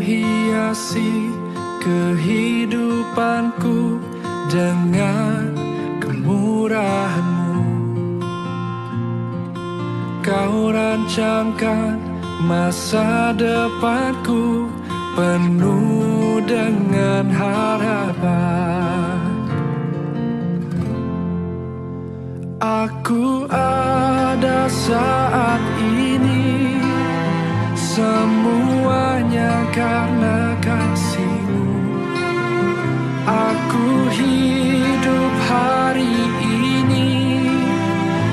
hiasi kehidupanku dengan kemurahan-Mu. Kau rancangkan masa depanku penuh dengan harapan. Aku ada saat ini, semuanya karena kasih-Mu. Aku hidup hari ini,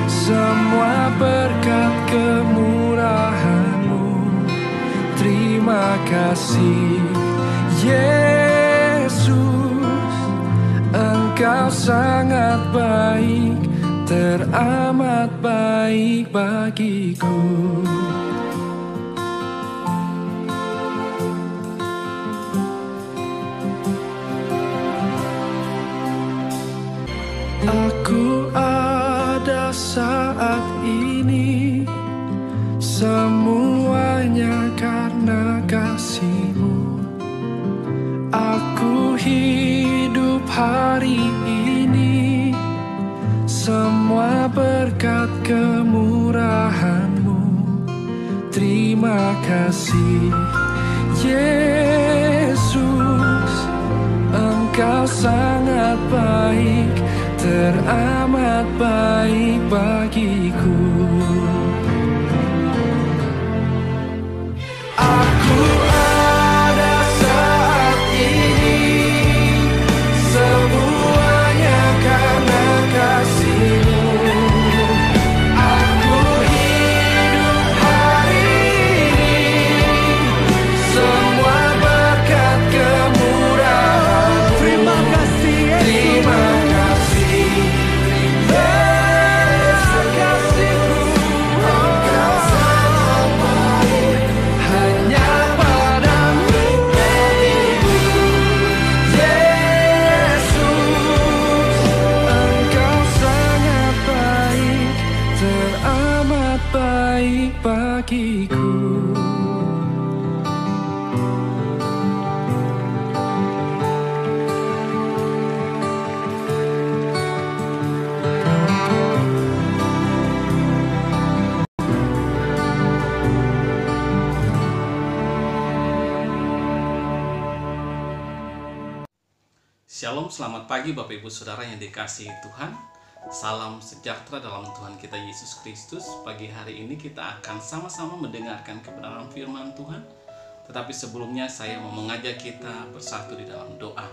semua berkat kemurahan-Mu. Terima kasih Yesus, Engkau sangat baik, teramat baik bagiku. Aku ada saat ini, semuanya karena kasih-Mu. Aku hidup hari ini, semua berkat kemurahan-Mu. Terima kasih Yesus, Engkau sangat baik, teramat baik bagiku. Aku ada saat ini, semuanya karena kasih-Mu. Aku hidup hari ini, semua berkat kemurahan-Mu. Terima kasih Yesus. Terima kasih Yesus, kasih-Mu. Engkau sangat baik, hanya padamu beribu. Yesus, Engkau sangat baik, teramat baik bagiku. Shalom, selamat pagi Bapak Ibu Saudara yang dikasihi Tuhan. Salam sejahtera dalam Tuhan kita Yesus Kristus. Pagi hari ini kita akan sama-sama mendengarkan kebenaran firman Tuhan. Tetapi sebelumnya saya mau mengajak kita bersatu di dalam doa.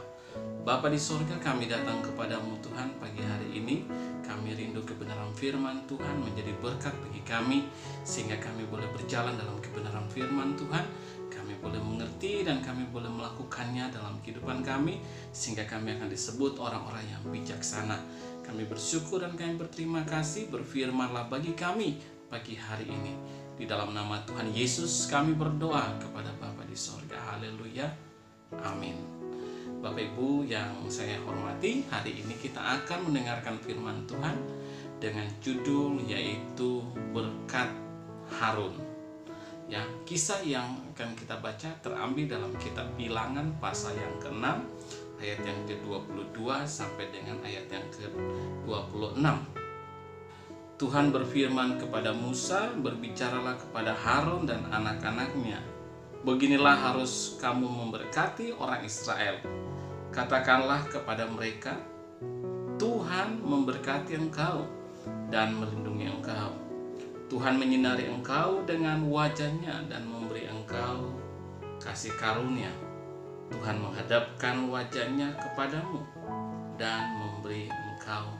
Bapa di sorga, kami datang kepadamu Tuhan pagi hari ini. Kami rindu kebenaran firman Tuhan menjadi berkat bagi kami, sehingga kami boleh berjalan dalam kebenaran firman Tuhan. Kami boleh mengerti dan kami boleh melakukannya dalam kehidupan kami, sehingga kami akan disebut orang-orang yang bijaksana. Kami bersyukur dan kami berterima kasih. Berfirmanlah bagi kami pagi hari ini. Di dalam nama Tuhan Yesus kami berdoa kepada Bapa di sorga. Haleluya. Amin. Bapak Ibu yang saya hormati, hari ini kita akan mendengarkan firman Tuhan dengan judul yaitu Berkat Harun. Ya, kisah yang akan kita baca terambil dalam kitab Bilangan pasal yang ke-6 ayat yang ke-22 sampai dengan ayat yang ke-26. Tuhan berfirman kepada Musa, "Berbicaralah kepada Harun dan anak-anaknya. Beginilah harus kamu memberkati orang Israel. Katakanlah kepada mereka, Tuhan memberkati engkau dan melindungi engkau. Tuhan menyinari engkau dengan wajah-Nya dan memberi engkau kasih karunia. Tuhan menghadapkan wajah-Nya kepadamu dan memberi engkau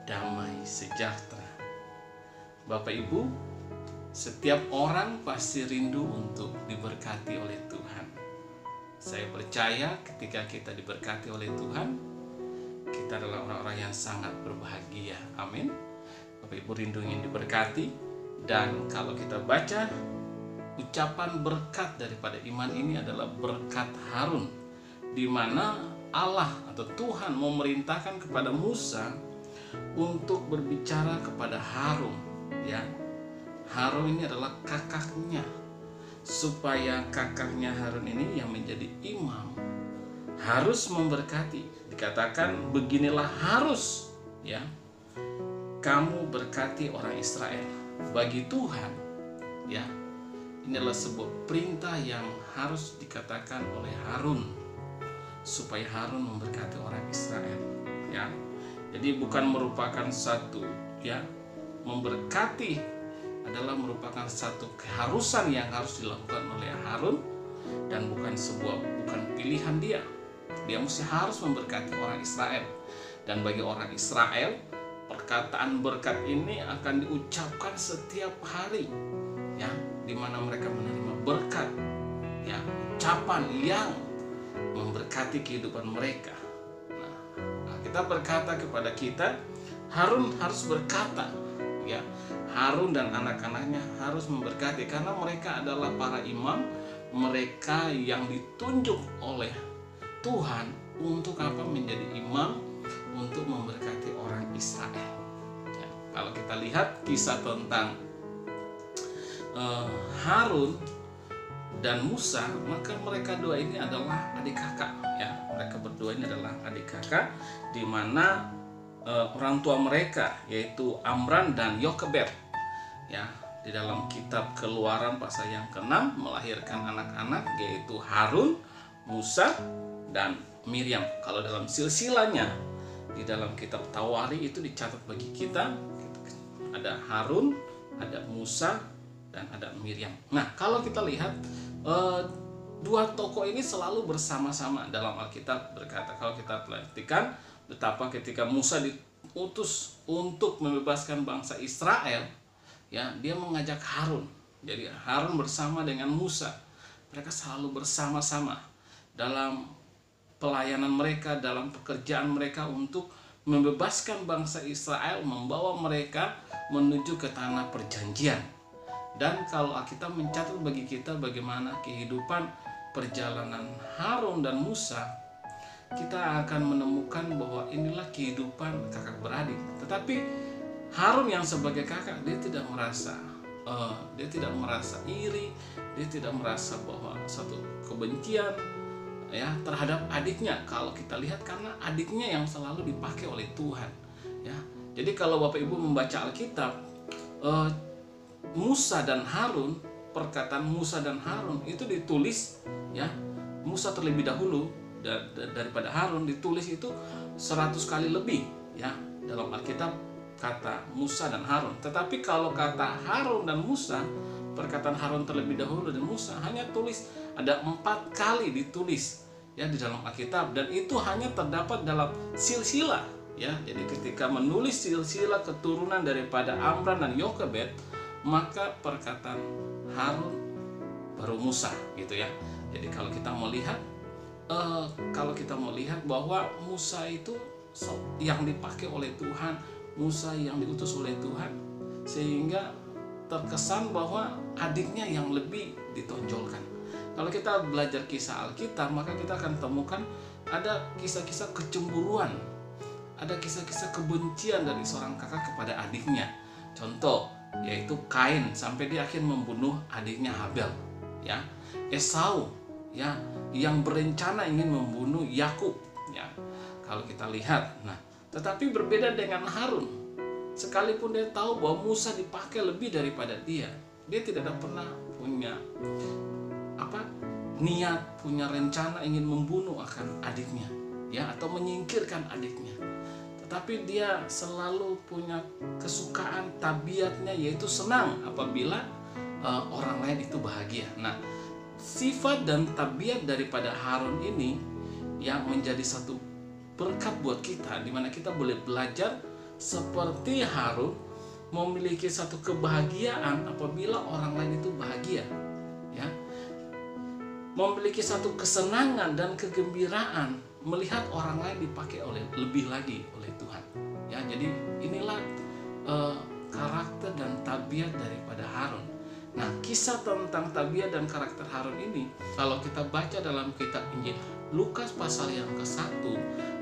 damai sejahtera." Bapak Ibu, setiap orang pasti rindu untuk diberkati oleh Tuhan. Saya percaya ketika kita diberkati oleh Tuhan, kita adalah orang-orang yang sangat berbahagia. Amin. Bapak Ibu rindu ingin diberkati. Dan kalau kita baca ucapan berkat daripada iman ini adalah berkat Harun, di mana Allah atau Tuhan memerintahkan kepada Musa untuk berbicara kepada Harun. Ya, Harun ini adalah kakaknya, supaya kakaknya Harun ini yang menjadi imam harus memberkati. Dikatakan beginilah harus ya kamu berkati orang Israel. Bagi Tuhan ya, ini adalah sebuah perintah yang harus dikatakan oleh Harun supaya Harun memberkati orang Israel ya. Jadi bukan merupakan satu ya, memberkati adalah merupakan satu keharusan yang harus dilakukan oleh Harun dan bukan pilihan dia. Dia mesti harus memberkati orang Israel. Dan bagi orang Israel, perkataan berkat ini akan diucapkan setiap hari ya, di mana mereka menerima berkat ya, ucapan yang memberkati kehidupan mereka. Nah, kita berkata kepada kita, Harun harus berkata ya, Harun dan anak-anaknya harus memberkati karena mereka adalah para imam, mereka yang ditunjuk oleh Tuhan untuk apa? Menjadi imam untuk memberkati orang Israel ya. Kalau kita lihat kisah tentang Harun dan Musa, maka mereka dua ini adalah adik kakak ya. Mereka berdua ini adalah adik kakak, di mana orang tua mereka yaitu Amram dan Yokebed ya, di dalam kitab Keluaran pasal yang ke-6 melahirkan anak-anak yaitu Harun, Musa, dan Miriam. Kalau dalam silsilahnya di dalam kitab Tawari itu dicatat bagi kita ada Harun, ada Musa, dan ada Miriam. Nah, kalau kita lihat dua tokoh ini selalu bersama-sama dalam Alkitab berkata. Kalau kita perhatikan betapa ketika Musa diutus untuk membebaskan bangsa Israel ya, dia mengajak Harun. Jadi Harun bersama dengan Musa, mereka selalu bersama-sama dalam pelayanan mereka, dalam pekerjaan mereka untuk membebaskan bangsa Israel, membawa mereka menuju ke tanah perjanjian. Dan kalau kita mencatat bagi kita bagaimana kehidupan perjalanan Harun dan Musa, kita akan menemukan bahwa inilah kehidupan kakak beradik. Tetapi Harun yang sebagai kakak, dia tidak merasa iri, dia tidak merasa bahwa satu kebencian ya terhadap adiknya. Kalau kita lihat karena adiknya yang selalu dipakai oleh Tuhan ya. Jadi kalau Bapak Ibu membaca Alkitab, Musa dan Harun, perkataan Musa dan Harun itu ditulis ya, Musa terlebih dahulu daripada Harun, ditulis itu 100 kali lebih ya dalam Alkitab kata Musa dan Harun. Tetapi kalau kata Harun dan Musa, perkataan Harun terlebih dahulu dan Musa hanya tulis ada 4 kali ditulis ya di dalam Alkitab, dan itu hanya terdapat dalam silsilah ya. Jadi ketika menulis silsilah keturunan daripada Amram dan Yokebed, maka perkataan Harun baru Musa gitu ya. Jadi kalau kita melihat bahwa Musa itu yang dipakai oleh Tuhan, Musa yang diutus oleh Tuhan, sehingga terkesan bahwa adiknya yang lebih ditonjolkan. Kalau kita belajar kisah Alkitab, maka kita akan temukan ada kisah-kisah kecemburuan, ada kisah-kisah kebencian dari seorang kakak kepada adiknya. Contoh yaitu Kain, sampai dia akhirnya membunuh adiknya Habel ya. Esau ya, yang berencana ingin membunuh Yakub ya. Kalau kita lihat, nah tetapi berbeda dengan Harun. Sekalipun dia tahu bahwa Musa dipakai lebih daripada dia tidak pernah punya niat, punya rencana ingin membunuh akan adiknya ya, atau menyingkirkan adiknya. Tetapi dia selalu punya kesukaan, tabiatnya yaitu senang apabila orang lain itu bahagia. Nah, sifat dan tabiat daripada Harun ini yang menjadi satu berkat buat kita, di mana kita boleh belajar seperti Harun memiliki satu kebahagiaan apabila orang lain itu bahagia ya, memiliki satu kesenangan dan kegembiraan melihat orang lain dipakai lebih lagi oleh Tuhan ya. Jadi inilah karakter dan tabiat daripada Harun. Nah, kisah tentang tabiat dan karakter Harun ini kalau kita baca dalam kitab Injil Lukas pasal yang ke-1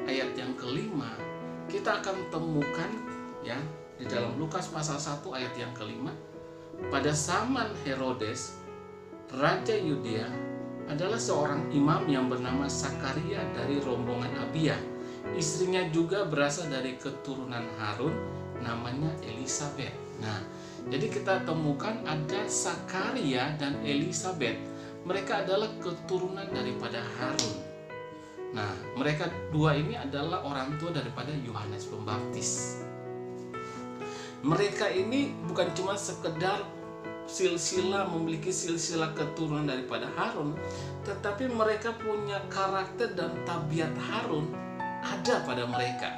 ayat yang ke-5, kita akan temukan ya di dalam Lukas pasal 1 ayat yang ke-5, pada zaman Herodes Raja Yudea adalah seorang imam yang bernama Sakaria dari rombongan Abia. Istrinya juga berasal dari keturunan Harun, namanya Elisabet. Nah, jadi kita temukan ada Sakaria dan Elisabet. Mereka adalah keturunan daripada Harun. Nah, mereka dua ini adalah orang tua daripada Yohanes Pembaptis. Mereka ini bukan cuma sekedar memiliki silsilah keturunan daripada Harun, tetapi mereka punya karakter dan tabiat Harun ada pada mereka.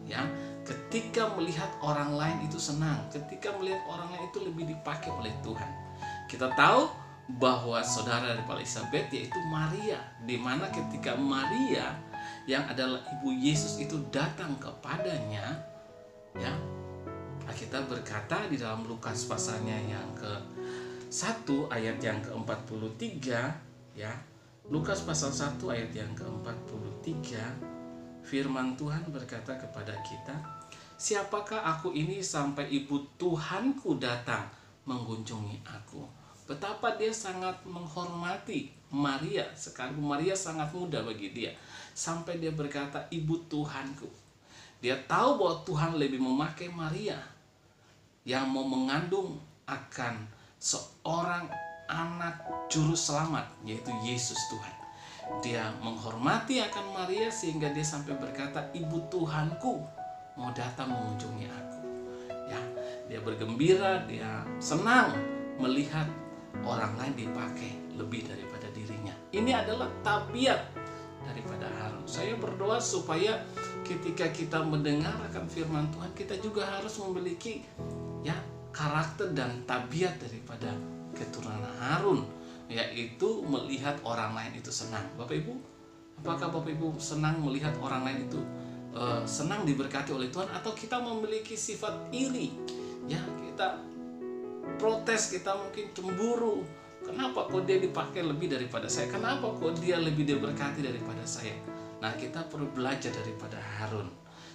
Ya, ketika melihat orang lain itu senang, ketika melihat orang lain itu lebih dipakai oleh Tuhan. Kita tahu bahwa saudara dari Elisabet yaitu Maria, di mana ketika Maria yang adalah ibu Yesus itu datang kepadanya, ya, kita berkata di dalam Lukas pasalnya yang ke-1 ayat yang ke-43, ya. Lukas pasal 1 ayat yang ke-43, firman Tuhan berkata kepada kita, "Siapakah aku ini sampai ibu Tuhanku datang mengunjungi aku?" Betapa dia sangat menghormati Maria, sekalipun Maria sangat muda bagi dia, sampai dia berkata, "Ibu Tuhanku." Dia tahu bahwa Tuhan lebih memakai Maria yang mau mengandung akan seorang anak juru selamat, yaitu Yesus Tuhan. Dia menghormati akan Maria sehingga dia sampai berkata, "Ibu Tuhanku mau datang mengunjungi aku." Ya, dia bergembira, dia senang melihat orang lain dipakai lebih daripada dirinya. Ini adalah tabiat daripada Harun. Saya berdoa supaya ketika kita mendengar akan firman Tuhan, kita juga harus memiliki, ya, karakter dan tabiat daripada keturunan Harun, yaitu melihat orang lain itu senang. Bapak Ibu, apakah Bapak Ibu senang melihat orang lain itu senang diberkati oleh Tuhan, atau kita memiliki sifat iri? Ya, kita protes, kita mungkin cemburu. Kenapa kok dia dipakai lebih daripada saya? Kenapa kok dia lebih diberkati daripada saya? Nah, kita perlu belajar daripada Harun.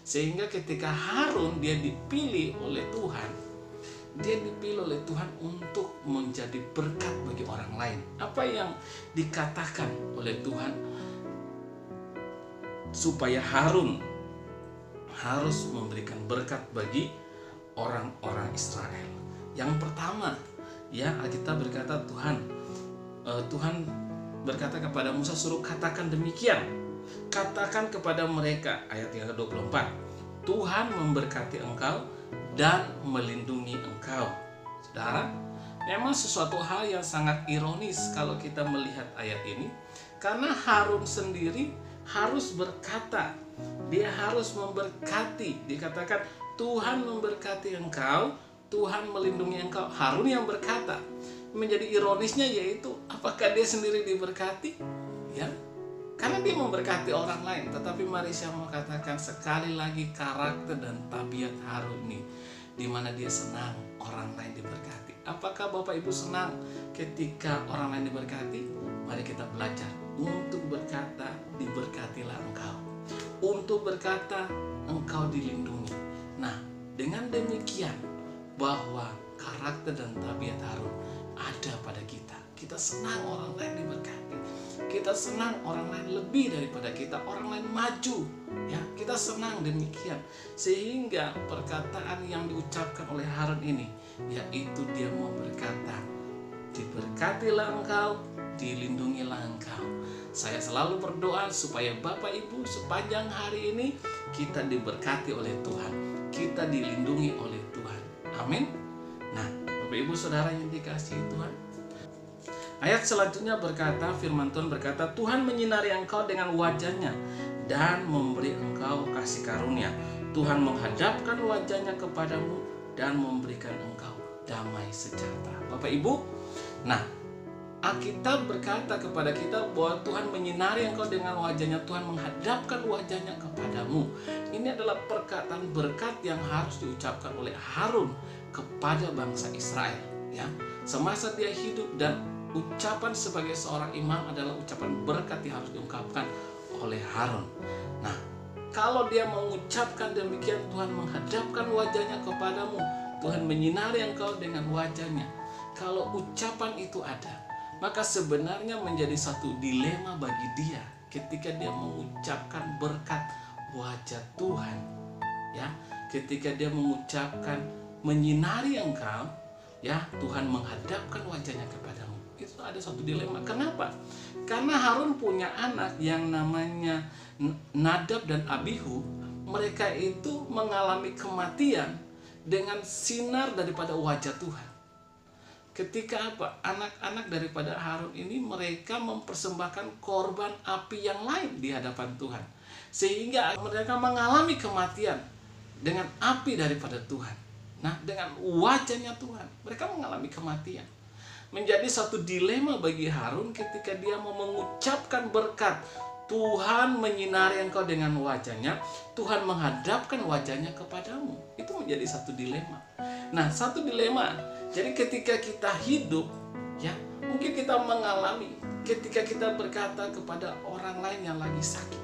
Sehingga ketika Harun dia dipilih oleh Tuhan, dia dipilih oleh Tuhan untuk menjadi berkat bagi orang lain. Apa yang dikatakan oleh Tuhan supaya Harun harus memberikan berkat bagi orang-orang Israel? Yang pertama, ya, Alkitab berkata Tuhan berkata kepada Musa, suruh katakan demikian. Katakan kepada mereka, ayat yang ke-24, "Tuhan memberkati engkau dan melindungi engkau." Saudara, memang sesuatu hal yang sangat ironis kalau kita melihat ayat ini, karena Harun sendiri harus berkata, dia harus memberkati. Dikatakan Tuhan memberkati engkau, Tuhan melindungi engkau. Harun yang berkata. Menjadi ironisnya yaitu, apakah dia sendiri diberkati? Ya, karena dia memberkati orang lain. Tetapi mari saya mau katakan sekali lagi karakter dan tabiat Harun ini, di mana dia senang orang lain diberkati. Apakah Bapak Ibu senang ketika orang lain diberkati? Mari kita belajar untuk berkata, diberkatilah engkau. Untuk berkata, engkau dilindungi. Nah, dengan demikian, bahwa karakter dan tabiat Harun ada pada kita. Kita senang orang lain diberkati. Kita senang orang lain lebih daripada kita, orang lain maju. Ya, kita senang demikian. Sehingga perkataan yang diucapkan oleh Harun ini, yaitu dia mau berkata, diberkatilah engkau, dilindungilah engkau. Saya selalu berdoa supaya Bapak Ibu sepanjang hari ini kita diberkati oleh Tuhan, kita dilindungi oleh Tuhan. Amin. Nah, Bapak Ibu Saudara yang dikasihi Tuhan, ayat selanjutnya berkata, firman Tuhan berkata, Tuhan menyinari engkau dengan wajahnya dan memberi engkau kasih karunia. Tuhan menghadapkan wajahnya kepadamu dan memberikan engkau damai sejahtera. Bapak Ibu, nah, Alkitab berkata kepada kita bahwa Tuhan menyinari engkau dengan wajahnya, Tuhan menghadapkan wajahnya kepadamu. Ini adalah perkataan berkat yang harus diucapkan oleh Harun kepada bangsa Israel. Ya, semasa dia hidup, dan ucapan sebagai seorang imam adalah ucapan berkat yang harus diungkapkan oleh Harun. Nah, kalau dia mengucapkan demikian, Tuhan menghadapkan wajahnya kepadamu, Tuhan menyinari engkau dengan wajahnya. Kalau ucapan itu ada, Maka sebenarnya menjadi satu dilema bagi dia ketika dia mengucapkan berkat wajah Tuhan, ya. Ketika dia mengucapkan menyinari engkau, ya, Tuhan menghadapkan wajahnya kepadamu. Itu ada satu dilema. Kenapa? Karena Harun punya anak yang namanya Nadab dan Abihu. Mereka itu mengalami kematian dengan sinar daripada wajah Tuhan. Ketika apa? Anak-anak daripada Harun ini mereka mempersembahkan korban api yang lain di hadapan Tuhan. Sehingga mereka mengalami kematian dengan api daripada Tuhan. Nah, dengan wajahnya Tuhan, mereka mengalami kematian. Menjadi satu dilema bagi Harun ketika dia mau mengucapkan berkat. Tuhan menyinari engkau dengan wajahnya, Tuhan menghadapkan wajahnya kepadamu. Itu menjadi satu dilema. Nah, satu dilema. Jadi ketika kita hidup, ya, mungkin kita mengalami ketika kita berkata kepada orang lain yang lagi sakit.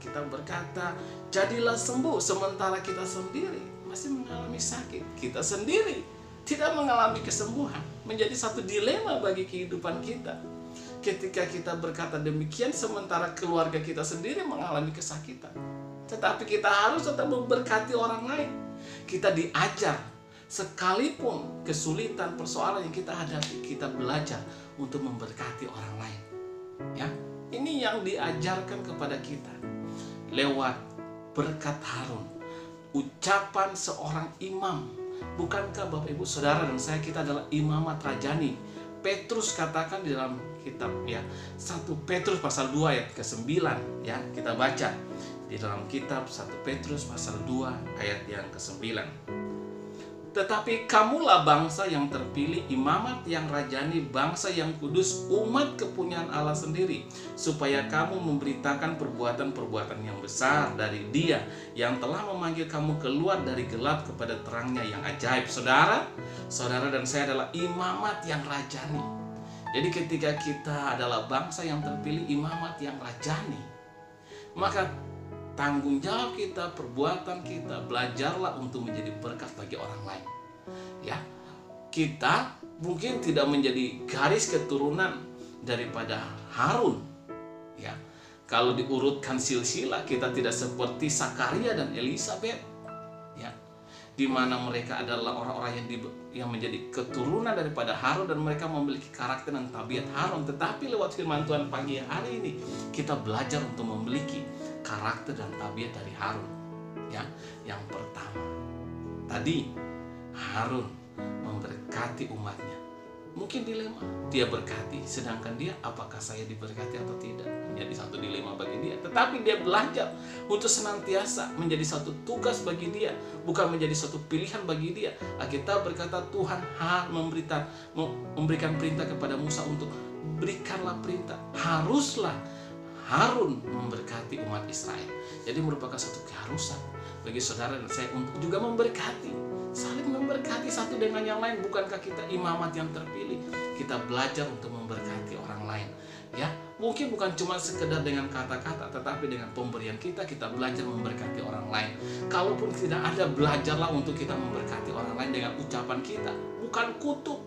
Kita berkata, jadilah sembuh, sementara kita sendiri masih mengalami sakit. Kita sendiri tidak mengalami kesembuhan. Menjadi satu dilema bagi kehidupan kita. Ketika kita berkata demikian, sementara keluarga kita sendiri mengalami kesakitan. Tetapi kita harus tetap memberkati orang lain. Kita diajar, sekalipun kesulitan, persoalan yang kita hadapi, kita belajar untuk memberkati orang lain. Ya, ini yang diajarkan kepada kita lewat berkat Harun, ucapan seorang imam. Bukankah Bapak Ibu Saudara dan saya, kita adalah imamat rajani? Petrus katakan di dalam kitab, ya, 1 Petrus pasal 2 ayat ke-9, ya, kita baca di dalam kitab 1 Petrus pasal 2 ayat yang ke-9. Tetapi kamulah bangsa yang terpilih, imamat yang rajani, bangsa yang kudus, umat kepunyaan Allah sendiri, supaya kamu memberitakan perbuatan-perbuatan yang besar dari Dia yang telah memanggil kamu keluar dari gelap kepada terangnya yang ajaib. Saudara dan saya adalah imamat yang rajani. Jadi ketika kita adalah bangsa yang terpilih, imamat yang rajani, maka tanggung jawab kita, perbuatan kita, belajarlah untuk menjadi berkat bagi orang lain. Ya, kita mungkin tidak menjadi garis keturunan daripada Harun. Ya, kalau diurutkan silsilah, kita tidak seperti Sakaria dan Elisabet. Ya, di mana mereka adalah orang-orang yang menjadi keturunan daripada Harun dan mereka memiliki karakter dan tabiat Harun. Tetapi lewat firman Tuhan pagi hari ini, kita belajar untuk memiliki karakter dan tabiat dari Harun. Ya, yang pertama tadi, Harun memberkati umatnya. Mungkin dilema, dia berkati, sedangkan dia, apakah saya diberkati atau tidak? Menjadi satu dilema bagi dia. Tetapi dia belajar untuk senantiasa menjadi satu tugas bagi dia, bukan menjadi satu pilihan bagi dia. Alkitab berkata Tuhan memberikan perintah kepada Musa untuk berikanlah perintah. Haruslah Harun memberkati umat Israel. Jadi merupakan satu keharusan bagi saudara dan saya untuk juga memberkati, saling memberkati satu dengan yang lain. Bukankah kita imamat yang terpilih? Kita belajar untuk memberkati orang lain. Ya, mungkin bukan cuma sekedar dengan kata-kata, tetapi dengan pemberian kita belajar memberkati orang lain. Kalaupun tidak ada, belajarlah untuk kita memberkati orang lain dengan ucapan kita, bukan kutuk,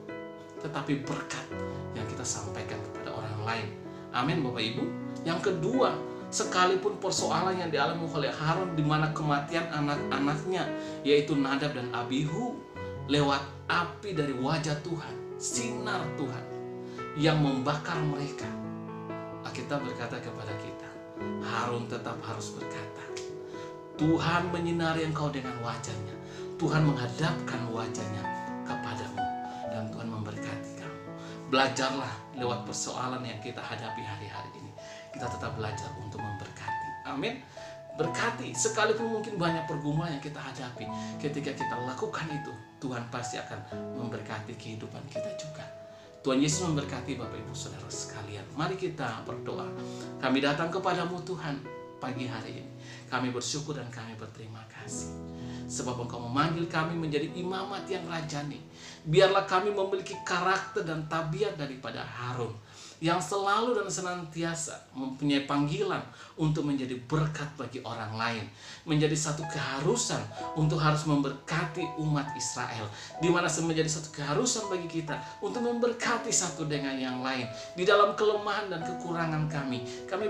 tetapi berkat yang kita sampaikan kepada orang lain. Amin, Bapak Ibu. Yang kedua, sekalipun persoalan yang dialami oleh Harun, di mana kematian anak-anaknya, yaitu Nadab dan Abihu, lewat api dari wajah Tuhan, sinar Tuhan yang membakar mereka. Alkitab berkata kepada kita, Harun tetap harus berkata, Tuhan menyinari engkau dengan wajahnya, Tuhan menghadapkan wajahnya kepadamu, dan Tuhan memberkati kamu. Belajarlah lewat persoalan yang kita hadapi hari-hari ini, kita tetap belajar untuk memberkati. Amin. Berkati, sekalipun mungkin banyak pergumulan yang kita hadapi, ketika kita lakukan itu, Tuhan pasti akan memberkati kehidupan kita juga. Tuhan Yesus memberkati Bapak Ibu Saudara sekalian. Mari kita berdoa. Kami datang kepadamu Tuhan pagi hari ini. Kami bersyukur dan kami berterima kasih, sebab Engkau memanggil kami menjadi imamat yang rajani. Biarlah kami memiliki karakter dan tabiat daripada Harun, yang selalu dan senantiasa mempunyai panggilan untuk menjadi berkat bagi orang lain, menjadi satu keharusan untuk harus memberkati umat Israel, di mana menjadi satu keharusan bagi kita untuk memberkati satu dengan yang lain. Di dalam kelemahan dan kekurangan kami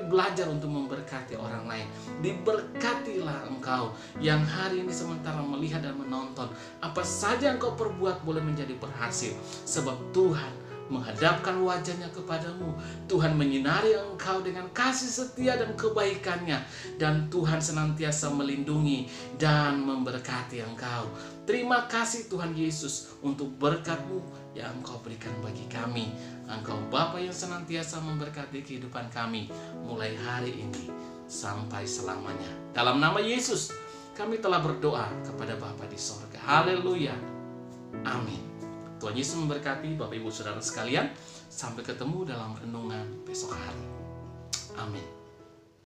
belajar untuk memberkati orang lain. Diberkatilah engkau yang hari ini sementara melihat dan menonton, apa saja engkau perbuat boleh menjadi berhasil, sebab Tuhan menghadapkan wajahnya kepadamu. Tuhan menyinari engkau dengan kasih setia dan kebaikannya, dan Tuhan senantiasa melindungi dan memberkati engkau. Terima kasih Tuhan Yesus untuk berkat-Mu yang Engkau berikan bagi kami. Engkau Bapa yang senantiasa memberkati kehidupan kami mulai hari ini sampai selamanya. Dalam nama Yesus kami telah berdoa kepada Bapa di sorga. Haleluya. Amin. Tuhan Yesus memberkati Bapak Ibu Saudara sekalian. Sampai ketemu dalam renungan besok hari. Amin.